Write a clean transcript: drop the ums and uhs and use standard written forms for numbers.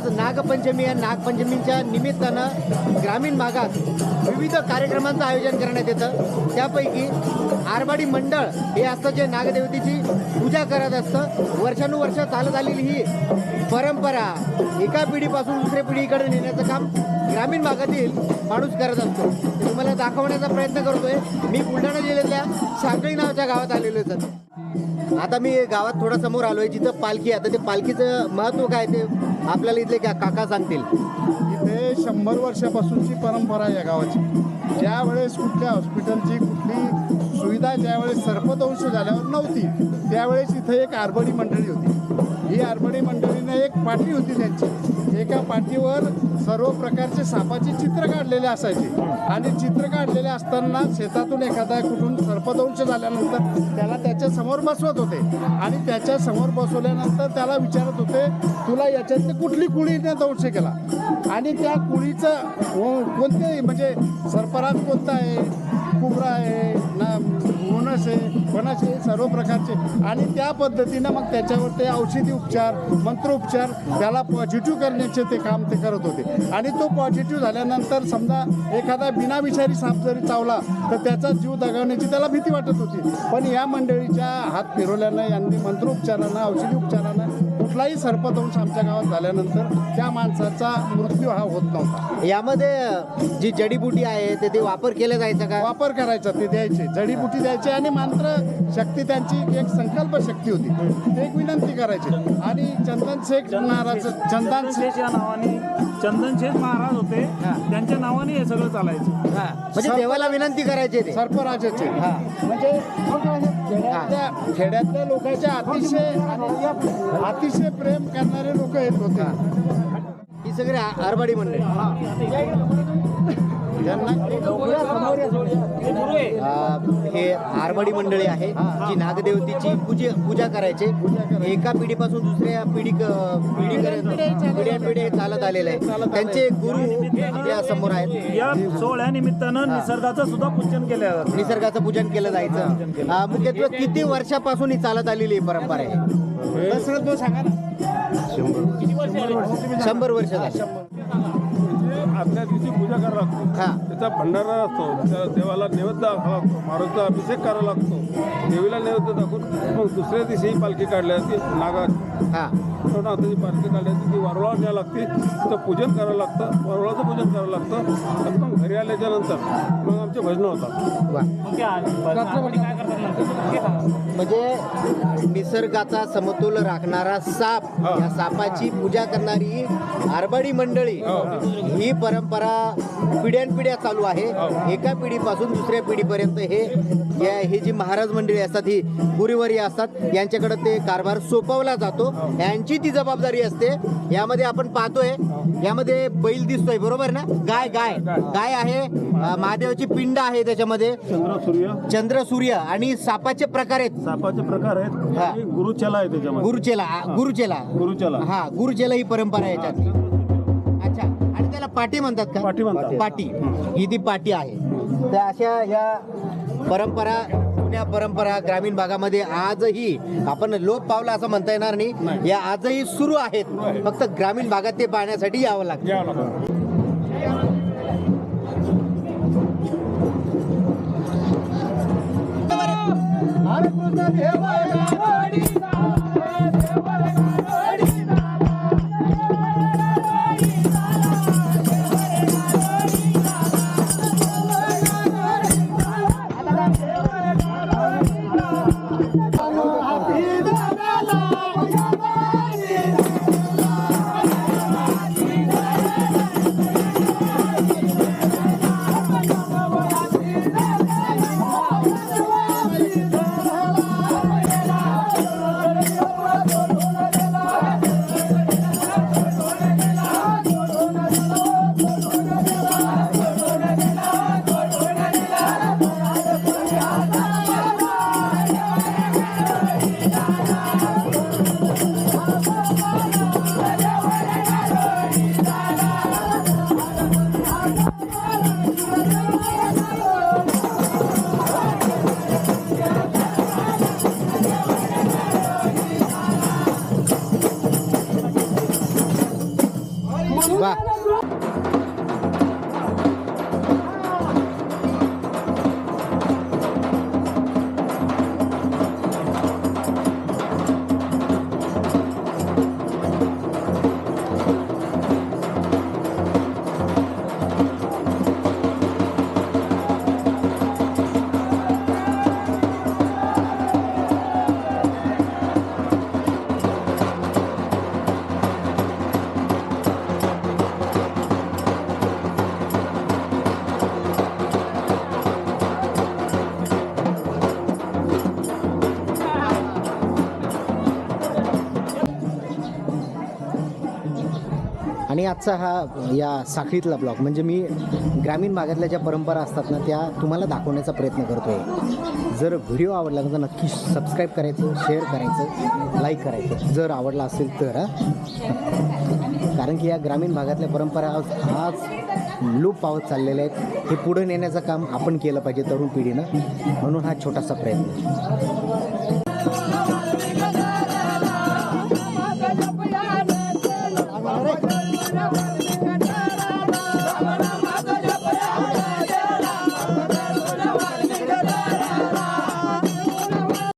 आज नागपंचमी या नागपंचमीच्या निमित्तानं ग्रामीण भागात विविध कार्यक्रमांचं आयोजन करण्यात येतं। त्यापैकी आरबाडी मंडळ हे असतं जे नागदेवतेची पूजा करत असतं। वर्षानुवर्ष चालत आलेली ही परंपरा एका पिढीपासून दुसऱ्या पिढीकडे नेण्याचं काम ग्रामीण भागातील माणूस करत असतो। ते तुम्हाला दाखवण्याचा प्रयत्न करतोय। मी बुलढाणा जिल्ह्यातल्या सांगली नावाच्या गावात आलेलो आहे। आता मी गावात थोडा समोर आलोय जिथं पालखी आहे। आता ते पालखीचं महत्त्व काय ते आपल्याला इथले काका सांगतील। इथे 100 वर्षापासूनची परंपरा आहे या गावाची। ज्यावेळेस कुठल्या हॉस्पिटलची कुठली सुविधा ज्यावेळेस सर्पदंश झाल्यावर नव्हती त्यावेळेस इथे एक आरबडी मंडळी होती। ही आरबडी मंडळीने एक पाटी होती त्यांची। एका पाटीवर सर्व प्रकारचे सापाचे चित्र काढलेले असायचे आणि चित्र काढलेले असताना शेतातून एखादा कुठून सर्पदंश झाल्यानंतर त्याला त्याच्या समोर बसवत होते आणि त्याच्या समोर बसवल्यानंतर त्याला विचारत होते तुला याच्यातली कुठली कुळीने दंश केला आणि त्या कुळीचं कोणते म्हणजे सर्पराज कोणता आहे, कुबरा आहे ना मुनस आहे, फणस आहे, सर्व प्रकारचे आणि त्या पद्धतीनं मग त्याच्यावर ते औषधी उपचार मंत्रोपचार त्याला पॉझिटिव्ह करण्याचे ते काम ते करत होते आणि तो पॉझिटिव्ह झाल्यानंतर समजा एखादा बिनाविषारी साप जरी चावला तर त्याचा जीव दगावण्याची त्याला भीती वाटत होती। पण या मंडळीच्या हात फिरवल्यानं यांनी मंत्रोपचारानं औषधी उपचारानं कुठलाही सर्पदंश आमच्या गावात झाल्यानंतर त्या माणसाचा मृत्यू हा होत नव्हता। यामध्ये जी जडीबुटी आहे ते वापर केला जायचा का? वापर करायचा ते द्यायचे, जडीबुटी द्यायचे आणि मंत्र शक्ती त्यांची एक संकल्प शक्ती होती। ते एक विनंती करायचे आणि चंदन शेख महाराज चंदन शेख या नावाने चंदन शेख महाराज होते त्यांच्या नावाने हे सगळं चालायचं। म्हणजे देवाला विनंती करायची ते सर्पराजाचे म्हणजे खेड्यातल्या लोकांचे अतिशय प्रेम करणारे लोक येत होते। ही सगळी आरबाडी मंडळी हे आरबाडी मंडळी आहे जी नागदेवतेची पूजा करायचे। एका पिढीपासून दुसऱ्या पिढ्या चालत आलेले आहे। त्यांचे गुरु आपल्या समोर आहेत। या सोहळ्या निमित्तानं निसर्गाचं सुद्धा पूजन केलं जातं। निसर्गाचं पूजन केलं जायचं। मुख्यत्वे किती वर्षापासून ही चालत आलेली परंपरा आहे? 100 वर्ष झाली। आपल्या दिवशी पूजा करायला लागतो, त्याचा भंडारा असतो, त्या देवाला नैवेद्य दाखवावा लागतो, महाराजचा अभिषेक करावा लागतो, देवीला नैवेद्य दाखवून मग दुसऱ्या दिवशी पालखी काढल्या ती नागाची पालखी काढल्याची ती वारुळावर न्यायला लागते, तिचं पूजन करावं लागतं, वारुळाचं पूजन करावं लागतं आणि मग घरी आल्याच्या नंतर मग आमचे भजनं होतात। म्हणजे निसर्गाचा समतोल राखणारा साप, या सापाची पूजा करणारी आरबाडी मंडळी ही परंपरा पिढ्यानपिढ्या चालू आहे। एका पिढीपासून दुसऱ्या पिढीपर्यंत हे जी महाराज मंडळी असतात ही गुरुवारी असतात, यांच्याकडे ते कारभार सोपवला जातो, यांची ती जबाबदारी असते। यामध्ये आपण पाहतोय यामध्ये बैल दिसतोय, बरोबर ना? गाय आहे, महादेवाची पिंड आहे, त्याच्यामध्ये चंद्र सूर्य आणि सापाचे प्रकार आहेत। गुरुचेला आहे त्याच्यामध्ये, गुरुचेला हा गुरुचेला ही परंपरा आहे याच्यातली। अच्छा, आणि त्याला पाटी म्हणतात का? पाटी ही ती पाटी आहे। तर अशा या परंपरा ग्रामीण भागामध्ये आजही आपण लोप पावला असं म्हणता येणार नाही, या आजही सुरू आहेत। फक्त ग्रामीण भागात ते पाहण्यासाठी यावं लागतं। वा. आणि आजचा हा या साखळीतला ब्लॉग म्हणजे मी ग्रामीण भागातल्या ज्या परंपरा असतात ना त्या तुम्हाला दाखवण्याचा प्रयत्न करतो आहे. जर व्हिडिओ आवडला तर नक्की सबस्क्राईब करायचं, शेअर करायचं, लाईक करायचं जर आवडला असेल तर. कारण की या ग्रामीण भागातल्या परंपरा आज लोप पावत चाललेल्या आहेत. हे पुढे नेण्याचं काम आपण केलं पाहिजे तरुण पिढीनं, म्हणून हा छोटासा प्रयत्न. Bye.